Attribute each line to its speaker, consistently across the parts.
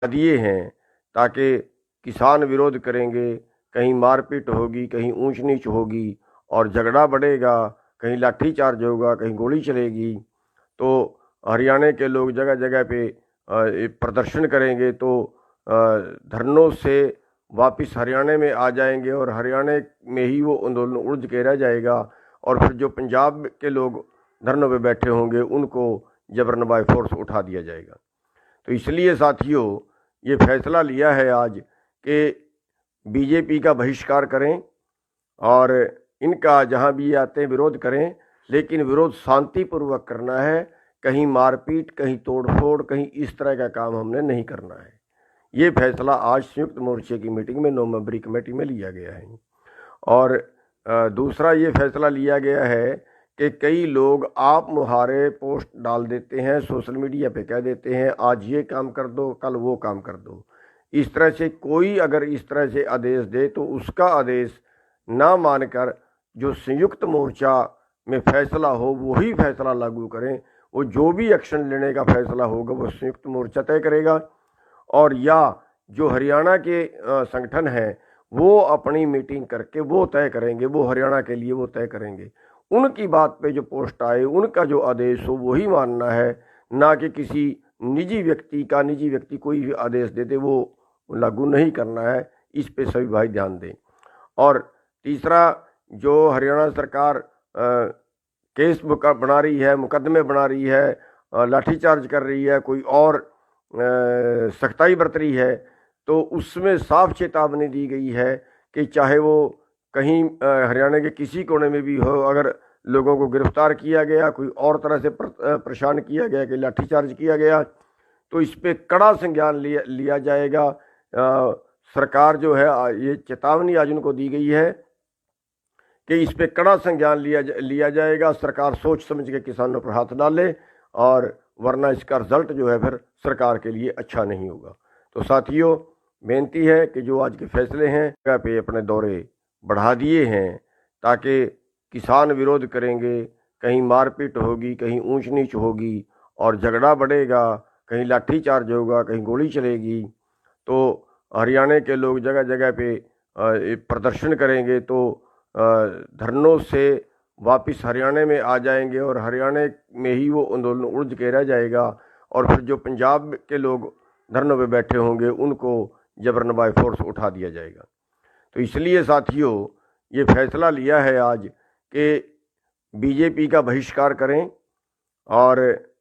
Speaker 1: दिए हैं ताकि किसान विरोध करेंगे, कहीं मारपीट होगी, कहीं ऊंच नीच होगी और झगड़ा बढ़ेगा, कहीं लाठीचार्ज होगा, कहीं गोली चलेगी। तो हरियाणा के लोग जगह जगह पे प्रदर्शन करेंगे, तो धरनों से वापस हरियाणा में आ जाएंगे और हरियाणा में ही वो आंदोलन उलझ के रह जाएगा। और फिर जो पंजाब के लोग धरनों पे बैठे होंगे उनको जबरन बाय फोर्स उठा दिया जाएगा। तो इसलिए साथियों, ये फैसला लिया है आज कि बीजेपी का बहिष्कार करें और इनका जहां भी आते हैं विरोध करें, लेकिन विरोध शांतिपूर्वक करना है। कहीं मारपीट, कहीं तोड़फोड़, कहीं इस तरह का काम हमने नहीं करना है। ये फैसला आज संयुक्त मोर्चे की मीटिंग में 9 मेंबरी कमेटी में लिया गया है। और दूसरा ये फैसला लिया गया है कि कई लोग आप मुहारे पोस्ट डाल देते हैं, सोशल मीडिया पे कह देते हैं आज ये काम कर दो, कल वो काम कर दो। इस तरह से कोई अगर इस तरह से आदेश दे तो उसका आदेश ना मानकर जो संयुक्त मोर्चा में फैसला हो वही फैसला लागू करें। वो जो भी एक्शन लेने का फैसला होगा वो संयुक्त मोर्चा तय करेगा। और या जो हरियाणा के संगठन हैं वो अपनी मीटिंग करके वो तय करेंगे, वो हरियाणा के लिए वो तय करेंगे। उनकी बात पे जो पोस्ट आए, उनका जो आदेश हो वही मानना है, ना कि किसी निजी व्यक्ति कोई भी आदेश दे दे वो लागू नहीं करना है। इस पे सभी भाई ध्यान दें। और तीसरा, जो हरियाणा सरकार केस बना रही है, मुकदमे बना रही है, लाठीचार्ज कर रही है, कोई और सख्ताई बरत रही है, तो उसमें साफ चेतावनी दी गई है कि चाहे वो कहीं हरियाणा के किसी कोने में भी हो, अगर लोगों को गिरफ्तार किया गया, कोई और तरह से परेशान किया गया, कि लाठीचार्ज किया गया, तो इस पे कड़ा संज्ञान लिया जाएगा। सरकार जो है ये चेतावनी आज उनको दी गई है कि इस पे कड़ा संज्ञान लिया जाएगा। सरकार सोच समझ के किसानों पर हाथ डाले, और वरना इसका रिजल्ट जो है फिर सरकार के लिए अच्छा नहीं होगा। तो साथियों, बेनती है कि जो आज के फैसले हैं पे अपने दौरे बढ़ा दिए हैं ताकि किसान विरोध करेंगे, कहीं मारपीट होगी, कहीं ऊंच नीच होगी और झगड़ा बढ़ेगा, कहीं लाठीचार्ज होगा, कहीं गोली चलेगी। तो हरियाणा के लोग जगह जगह पे प्रदर्शन करेंगे, तो धरनों से वापस हरियाणा में आ जाएंगे और हरियाणा में ही वो आंदोलन उलझ के रह जाएगा। और फिर जो पंजाब के लोग धरनों पे बैठे होंगे उनको जबरन बाय फोर्स उठा दिया जाएगा। तो इसलिए साथियों, ये फैसला लिया है आज कि बीजेपी का बहिष्कार करें और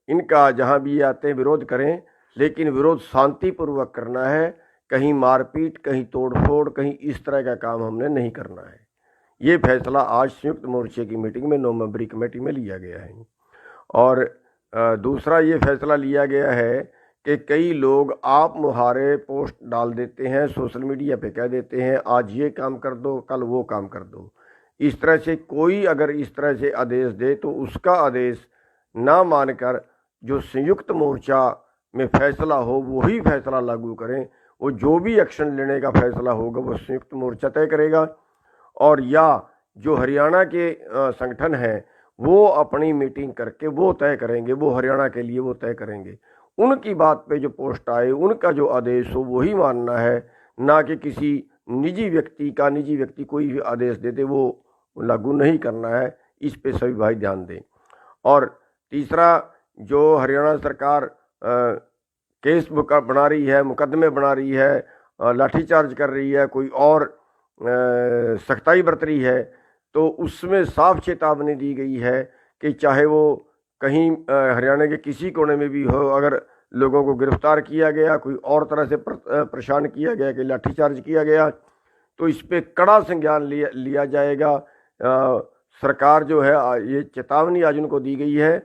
Speaker 1: इनका जहां भी आते हैं विरोध करें, लेकिन विरोध शांतिपूर्वक करना है। कहीं मारपीट, कहीं तोड़फोड़, कहीं इस तरह का काम हमने नहीं करना है। ये फैसला आज संयुक्त मोर्चे की मीटिंग में 9 मेंबरी कमेटी में लिया गया है। और दूसरा ये फैसला लिया गया है कि कई लोग आप मुहारे पोस्ट डाल देते हैं, सोशल मीडिया पे कह देते हैं आज ये काम कर दो, कल वो काम कर दो। इस तरह से कोई अगर इस तरह से आदेश दे तो उसका आदेश ना मानकर जो संयुक्त मोर्चा में फैसला हो वही फैसला लागू करें। वो जो भी एक्शन लेने का फैसला होगा वो संयुक्त मोर्चा तय करेगा। और या जो हरियाणा के संगठन हैं वो अपनी मीटिंग करके वो तय करेंगे, वो हरियाणा के लिए वो तय करेंगे। उनकी बात पे जो पोस्ट आए, उनका जो आदेश हो वही मानना है, ना कि किसी निजी व्यक्ति कोई भी आदेश दे दे वो लागू नहीं करना है। इस पे सभी भाई ध्यान दें। और तीसरा, जो हरियाणा सरकार केस बना रही है, मुकदमे बना रही है, लाठीचार्ज कर रही है, कोई और सख्ताई बरत रही है, तो उसमें साफ चेतावनी दी गई है कि चाहे वो कहीं हरियाणा के किसी कोने में भी हो, अगर लोगों को गिरफ्तार किया गया, कोई और तरह से परेशान किया गया, कि लाठीचार्ज किया गया, तो इस पे कड़ा संज्ञान लिया जाएगा। सरकार जो है ये चेतावनी आज उनको दी गई है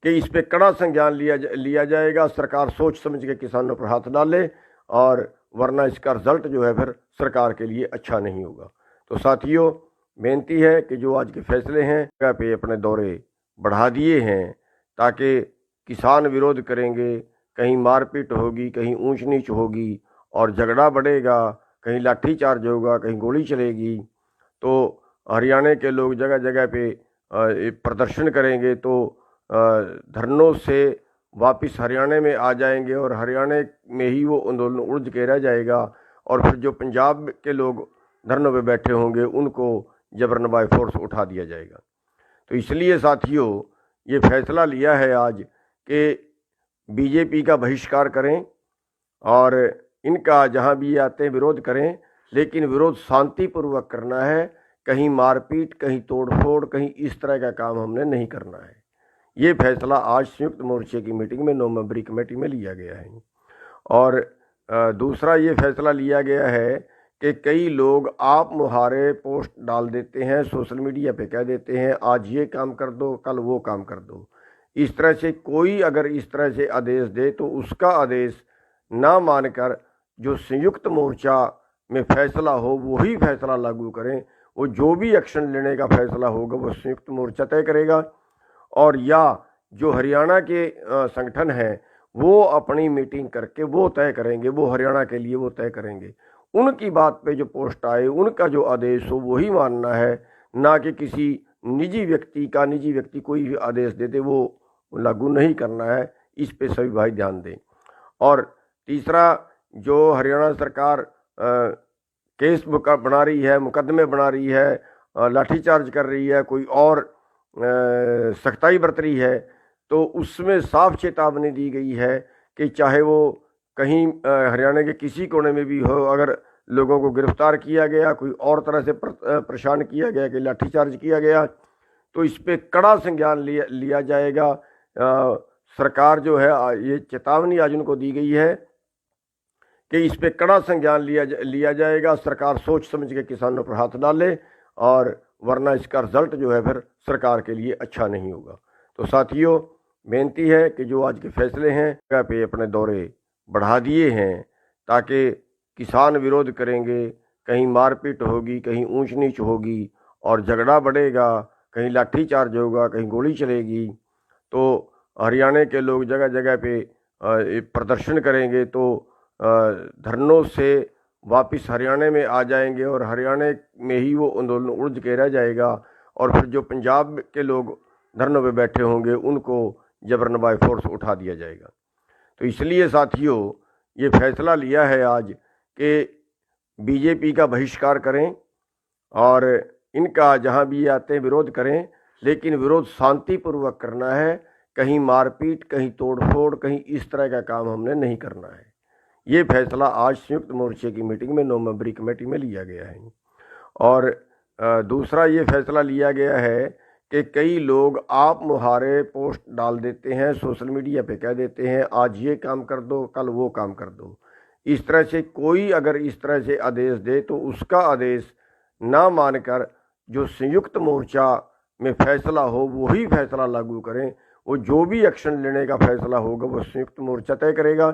Speaker 1: कि इस पे कड़ा संज्ञान लिया जाएगा। सरकार सोच समझ के किसानों पर हाथ डाले, और वरना इसका रिजल्ट जो है फिर सरकार के लिए अच्छा नहीं होगा। तो साथियों, बेनती है कि जो आज के फैसले हैं पे अपने दौरे बढ़ा दिए हैं ताकि किसान विरोध करेंगे, कहीं मारपीट होगी, कहीं ऊंच नीच होगी और झगड़ा बढ़ेगा, कहीं लाठीचार्ज होगा, कहीं गोली चलेगी। तो हरियाणा के लोग जगह जगह पे प्रदर्शन करेंगे, तो धरनों से वापस हरियाणा में आ जाएंगे और हरियाणा में ही वो आंदोलन उलझ के रह जाएगा और फिर जो पंजाब के लोग धरनों पे बैठे होंगे उनको जबरन बाय फोर्स उठा दिया जाएगा। तो इसलिए साथियों ये फैसला लिया है आज कि बीजेपी का बहिष्कार करें और इनका जहां भी आते हैं विरोध करें, लेकिन विरोध शांतिपूर्वक करना है। कहीं मारपीट, कहीं तोड़फोड़, कहीं इस तरह का काम हमने नहीं करना है। ये फैसला आज संयुक्त मोर्चे की मीटिंग में 9 मेंबरी कमेटी में लिया गया है। और दूसरा ये फैसला लिया गया है कि कई लोग आप मुहारे पोस्ट डाल देते हैं, सोशल मीडिया पे कह देते हैं आज ये काम कर दो, कल वो काम कर दो। इस तरह से कोई अगर इस तरह से आदेश दे तो उसका आदेश ना मानकर जो संयुक्त मोर्चा में फैसला हो वही फैसला लागू करें। वो जो भी एक्शन लेने का फैसला होगा वो संयुक्त मोर्चा तय करेगा, और या जो हरियाणा के संगठन हैं वो अपनी मीटिंग करके वो तय करेंगे, वो हरियाणा के लिए वो तय करेंगे। उनकी बात पे जो पोस्ट आए, उनका जो आदेश हो वही मानना है, ना कि किसी निजी व्यक्ति कोई भी आदेश देते वो लागू नहीं करना है। इस पे सभी भाई ध्यान दें। और तीसरा, जो हरियाणा सरकार केस बना रही है, मुकदमे बना रही है, लाठीचार्ज कर रही है, कोई और सख्ताई बरत रही है, तो उसमें साफ चेतावनी दी गई है कि चाहे वो कहीं हरियाणा के किसी कोने में भी हो, अगर लोगों को गिरफ्तार किया गया, कोई और तरह से परेशान किया गया, कि लाठीचार्ज किया गया, तो इस पर कड़ा संज्ञान लिया जाएगा। सरकार जो है ये चेतावनी आज उनको दी गई है कि इस पे कड़ा संज्ञान लिया जाएगा। सरकार सोच समझ के किसानों पर हाथ डाले, और वरना इसका रिजल्ट जो है फिर सरकार के लिए अच्छा नहीं होगा। तो साथियों बेनती है कि जो आज के फैसले हैं जगह पे अपने दौरे बढ़ा दिए हैं, ताकि किसान विरोध करेंगे, कहीं मारपीट होगी, कहीं ऊंच नीच होगी और झगड़ा बढ़ेगा, कहीं लाठीचार्ज होगा, कहीं गोली चलेगी, तो हरियाणा के लोग जगह जगह पे प्रदर्शन करेंगे, तो धरनों से वापस हरियाणा में आ जाएंगे और हरियाणा में ही वो आंदोलन उलझ के रह जाएगा और फिर जो पंजाब के लोग धरनों पे बैठे होंगे उनको जबरन बाय फोर्स उठा दिया जाएगा। तो इसलिए साथियों ये फैसला लिया है आज कि बीजेपी का बहिष्कार करें और इनका जहां भी आते हैं विरोध करें, लेकिन विरोध शांतिपूर्वक करना है। कहीं मारपीट, कहीं तोड़फोड़, कहीं इस तरह का काम हमने नहीं करना है। ये फैसला आज संयुक्त मोर्चे की मीटिंग में 9 मेंबरी कमेटी में लिया गया है। और दूसरा ये फैसला लिया गया है कि कई लोग आप मुहारे पोस्ट डाल देते हैं, सोशल मीडिया पे कह देते हैं आज ये काम कर दो, कल वो काम कर दो। इस तरह से कोई अगर इस तरह से आदेश दे तो उसका आदेश ना मानकर जो संयुक्त मोर्चा में फैसला हो वही फैसला लागू करें। वो जो भी एक्शन लेने का फैसला होगा वो संयुक्त मोर्चा तय करेगा,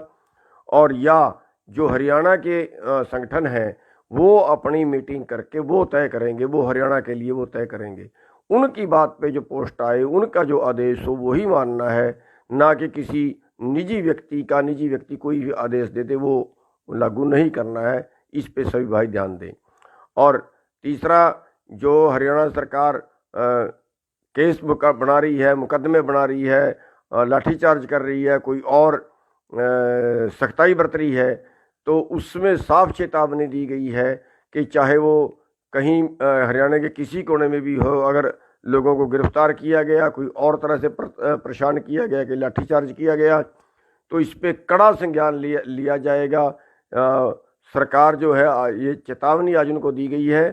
Speaker 1: और या जो हरियाणा के संगठन हैं वो अपनी मीटिंग करके वो तय करेंगे, वो हरियाणा के लिए वो तय करेंगे। उनकी बात पे जो पोस्ट आए, उनका जो आदेश हो वही मानना है, ना कि किसी निजी व्यक्ति कोई भी आदेश देते वो लागू नहीं करना है। इस पे सभी भाई ध्यान दें। और तीसरा, जो हरियाणा सरकार केस बना रही है, मुकदमे बना रही है, लाठीचार्ज कर रही है, कोई और सख्ताई बरत रही है, तो उसमें साफ चेतावनी दी गई है कि चाहे वो कहीं हरियाणा के किसी कोने में भी हो, अगर लोगों को गिरफ्तार किया गया, कोई और तरह से परेशान किया गया, कि लाठीचार्ज किया गया, तो इस पर कड़ा संज्ञान लिया जाएगा। सरकार जो है ये चेतावनी आज उनको दी गई है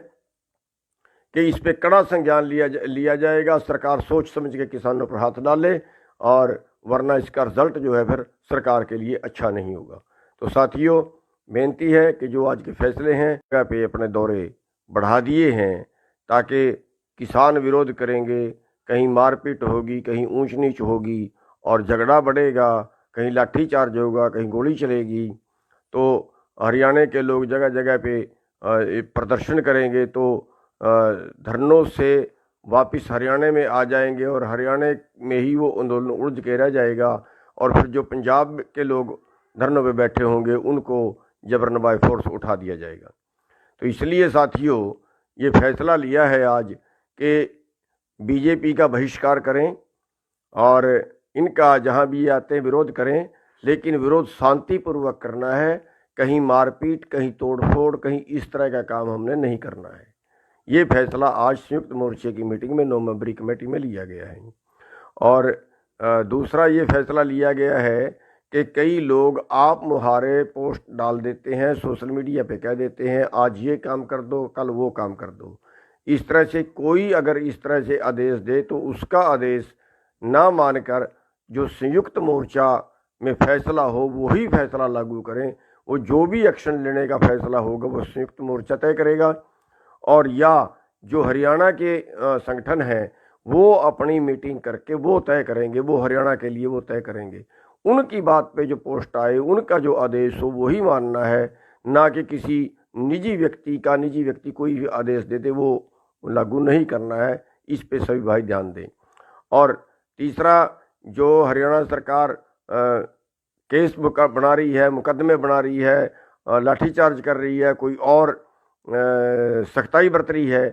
Speaker 1: कि इस पे कड़ा संज्ञान लिया जाएगा। सरकार सोच समझ के किसानों पर हाथ डाले, और वरना इसका रिजल्ट जो है फिर सरकार के लिए अच्छा नहीं होगा। तो साथियों बेनती है कि जो आज के फैसले हैं जगह पे अपने दौरे बढ़ा दिए हैं, ताकि किसान विरोध करेंगे, कहीं मारपीट होगी, कहीं ऊंच नीच होगी और झगड़ा बढ़ेगा, कहीं लाठीचार्ज होगा, कहीं गोली चलेगी, तो हरियाणा के लोग जगह जगह पे प्रदर्शन करेंगे, तो धरनों से वापस हरियाणा में आ जाएंगे और हरियाणा में ही वो आंदोलन उलझ के रह जाएगा और फिर जो पंजाब के लोग धरनों पे बैठे होंगे उनको जबरन बाय फोर्स उठा दिया जाएगा। तो इसलिए साथियों ये फैसला लिया है आज कि बीजेपी का बहिष्कार करें और इनका जहाँ भी ये आते हैं विरोध करें, लेकिन विरोध शांतिपूर्वक करना है। कहीं मारपीट, कहीं तोड़फोड़, कहीं इस तरह का काम हमने नहीं करना है। ये फैसला आज संयुक्त मोर्चे की मीटिंग में 9 मेंबरी कमेटी में लिया गया है। और दूसरा ये फैसला लिया गया है कि कई लोग आप मुहारे पोस्ट डाल देते हैं, सोशल मीडिया पे कह देते हैं आज ये काम कर दो, कल वो काम कर दो। इस तरह से कोई अगर इस तरह से आदेश दे तो उसका आदेश ना मानकर जो संयुक्त मोर्चा में फैसला हो वही फैसला लागू करें। वो जो भी एक्शन लेने का फैसला होगा वो संयुक्त मोर्चा तय करेगा, और या जो हरियाणा के संगठन हैं वो अपनी मीटिंग करके वो तय करेंगे, वो हरियाणा के लिए वो तय करेंगे। उनकी बात पे जो पोस्ट आए, उनका जो आदेश हो वही मानना है, ना कि किसी निजी व्यक्ति कोई भी आदेश देते वो लागू नहीं करना है। इस पे सभी भाई ध्यान दें। और तीसरा, जो हरियाणा सरकार केस बना रही है, मुकदमे बना रही है, लाठीचार्ज कर रही है, कोई और सख्ताई बरत रही है,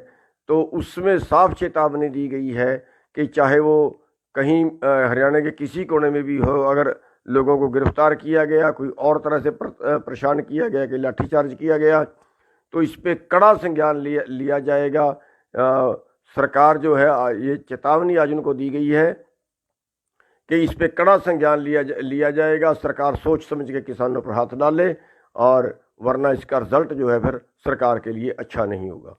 Speaker 1: तो उसमें साफ चेतावनी दी गई है कि चाहे वो कहीं हरियाणा के किसी कोने में भी हो, अगर लोगों को गिरफ्तार किया गया, कोई और तरह से परेशान किया गया, कि लाठीचार्ज किया गया, तो इस पे कड़ा संज्ञान लिया जाएगा। सरकार जो है ये चेतावनी आज उनको दी गई है कि इस पे कड़ा संज्ञान लिया जाएगा। सरकार सोच समझ के किसानों पर हाथ डाले, और वरना इसका रिजल्ट जो है फिर सरकार के लिए अच्छा नहीं होगा।